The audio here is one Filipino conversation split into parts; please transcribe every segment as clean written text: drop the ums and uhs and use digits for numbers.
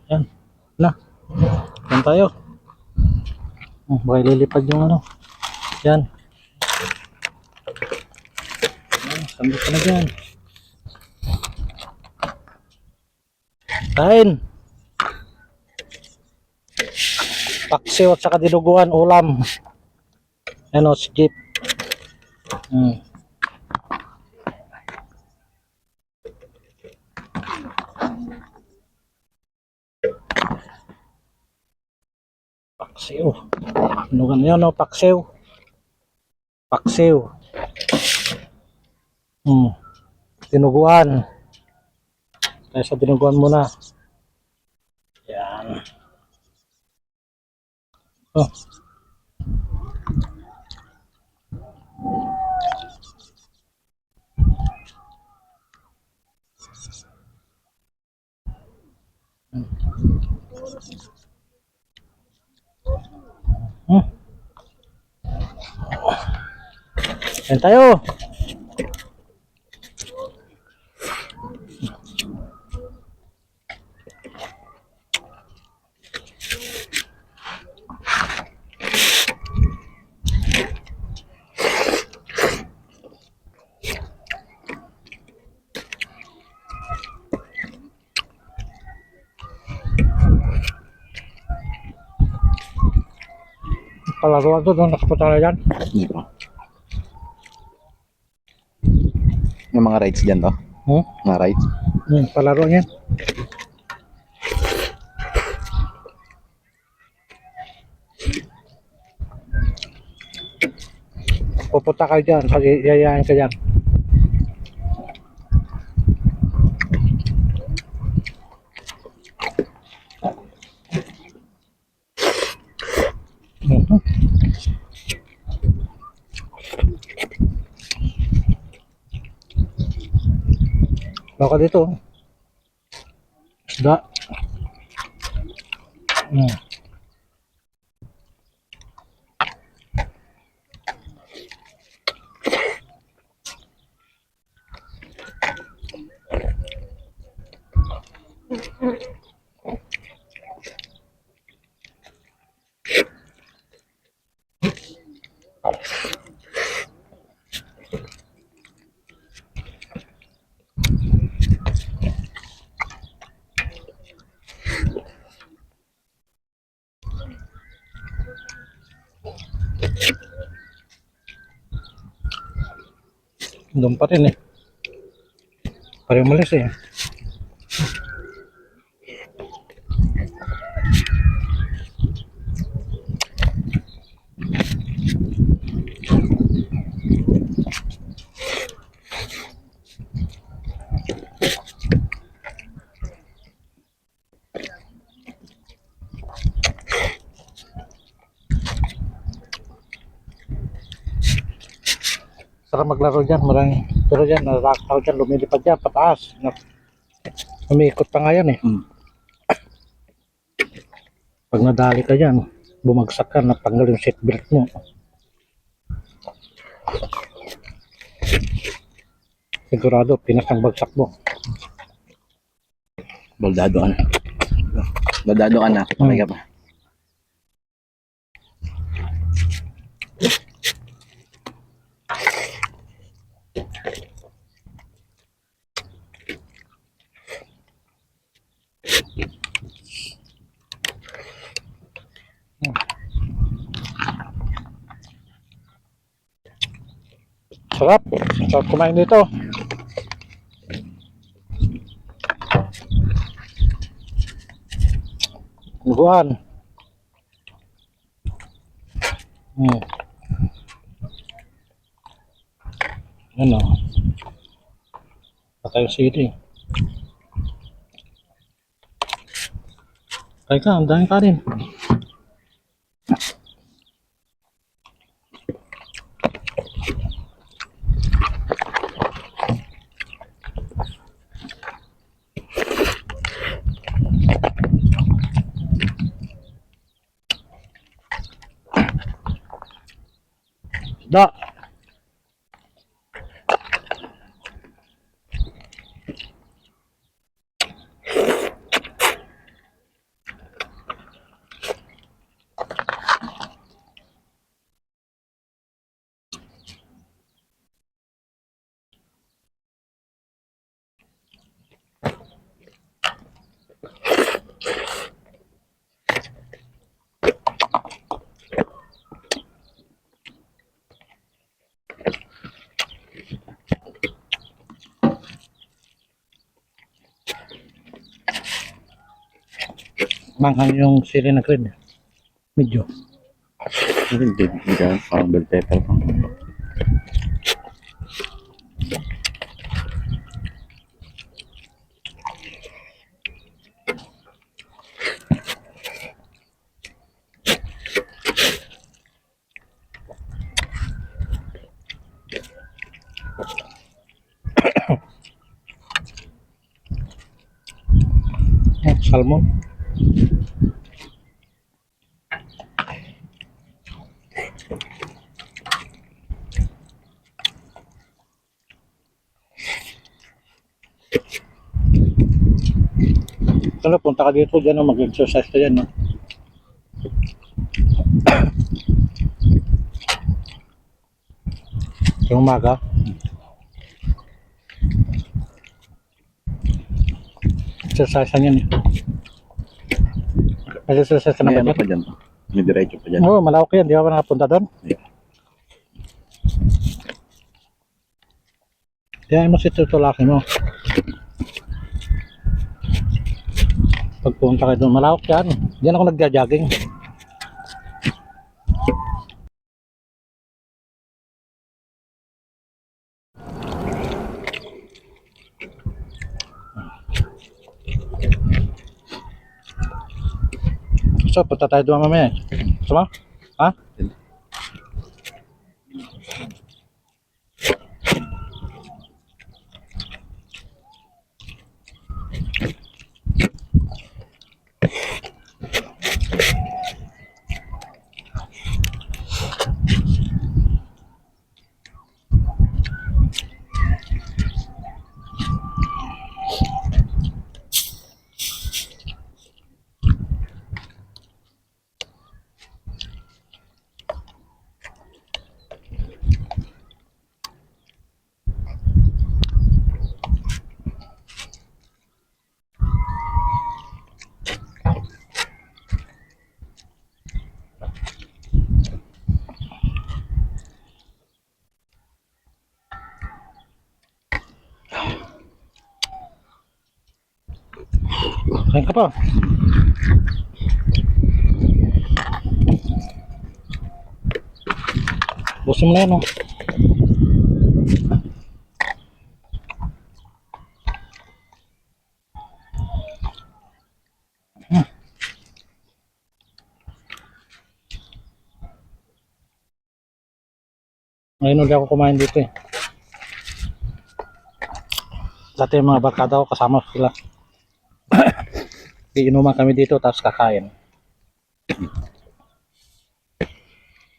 Yan. Na. Yan tayo. Baka ililipad yung ano. Yan. Sambit ka na dyan. Kain. Paksiw at saka dinuguan, ulam. Ano, si Jeep. Paksiw. Ano ka na yan, no? Paksiw. Paksiw. Dinuguan. Kaya sa dinuguan muna. Yan. Oh. Yan tayo. Palaruan to, nakapunta na dyan. Hindi pa. Yung mga rides dyan to? Mga rides? Palaruan yan. Pupunta kayo dyan, yayain ka dyan. Baka dito. Isda. Doon pa rin eh. Parang umalis eh. Sarap maglaro dyan, marami. Pero dyan, nakakataw dyan, lumilipad dyan, pataas. Umiikot pa nga yan eh. Pag nadali ka dyan, bumagsak ka, natanggal yung seatbelt mo. Sigurado, pinasang bagsak mo. Baldado ka na. Baldado ka na. Patay ka pa. Sarap. Sarap kumain dito. Buwan. Ano? Patay City. Teka, ang daming kanin. Da. Manghang yung sili na green. Medyo. Hindi, hindi ka, parang bell pepper pa. Salmon. Ano, punta ka dito dyan, no? Mag-exercise ka dyan, no? Yung umaga. Exercise yan eh. Exercise ka na May ba ano dyan? pa dyan? May diretso pa dyan. Oo, malawak yan. Di ba nakapunta doon? Yeah. Kaya mo si tutulakin mo. Pagpunta kayo doon, malawak yan. Diyan ako nagja-jogging. So, punta tayo doon mamaya. Gusto mo? Ha? Kain ka pa. Busin mo na yan, oh. Ngayon ulit ako kumain dito eh. Dati yung mga barkada ko kasama sila. Iinuman kami dito tapos kakain.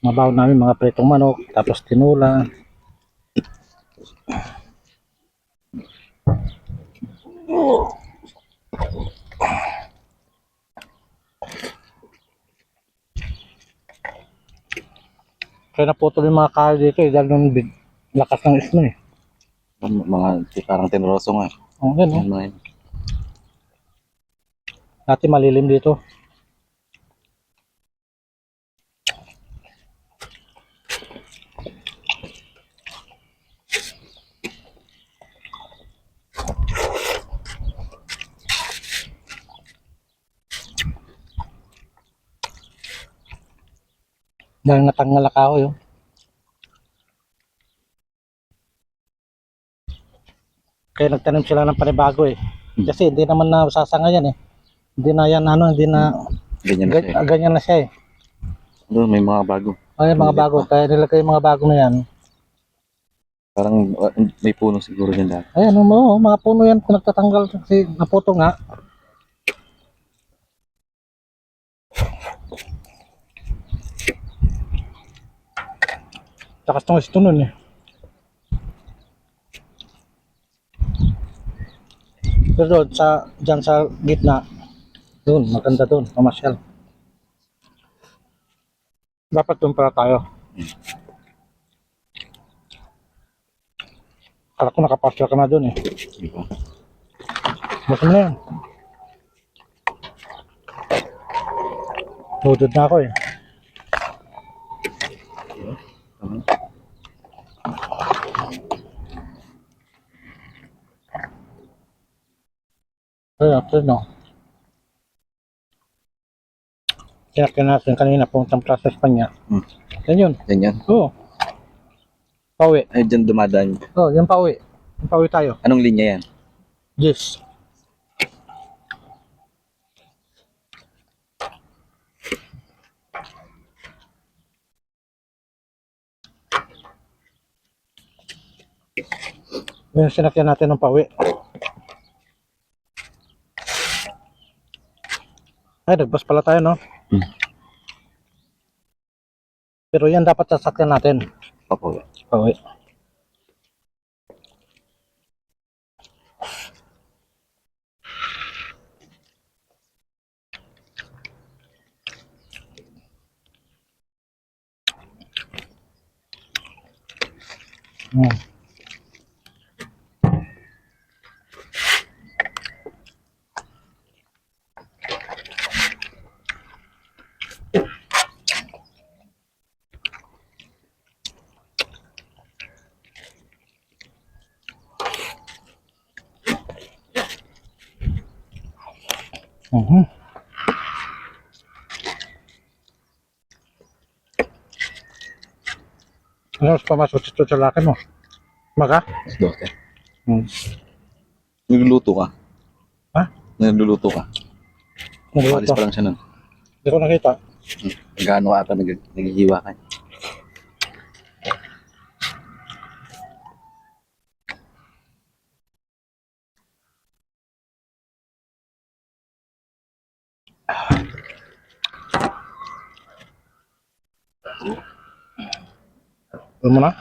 Mabaw namin mga pritong manok, tapos tinula. Kaya naputol yung mga kahoy dito eh, dahil nung lakas ng isno eh. Mga parang tinroso nga. Oh, yan, oh. Yan mga yun. Dati malilim dito. Dahil natanggal na kahoy, oh. Kaya nagtanim sila ng panibago eh. Kasi hindi naman na sasanga yan eh. Hindi na yan ano, hindi na Ganyan na siya. ganyan na siya eh. Doon, may mga bago. Ay, mga bago. Kaya nilagay yung mga bago na yan. Parang may puno siguro dyan dati. Ayan, mga puno yan kung nagtatanggal kasi naputo nga. Takas ng gusto nun eh. Pero doon, dyan sa gitna, doon, maganda doon, mamasyal. Dapat doon para tayo. Kala ko nakapasyal ka na doon eh. Di ba? Basta mo na yan. Hudod na ako eh. Tama. Ay, after no. sinakyan natin kanina puntang Plaza Espanya. Hmm. Yan yun. Yan yan. Oo. Pauwi. Ay, dyan dumadaan. Oo, yan pauwi. Yan pauwi tayo. Anong linya yan? Yes. Yung sinakyan natin ng pauwi. Ay, nagbas pala tayo, no? Hmm. Pero yan dapat sasakyan natin. Opo. Pauwi. Hmm. Mhm. Ano mas pamasok ito sa laki mo? Maka? Mas dote. Hmm. Nagluluto ka? Ha? Nagluluto ka? Alis Nagluto. pa lang siya nun. Hindi ko nakita. Gaano ata naghihiwa ka? Alam mo na?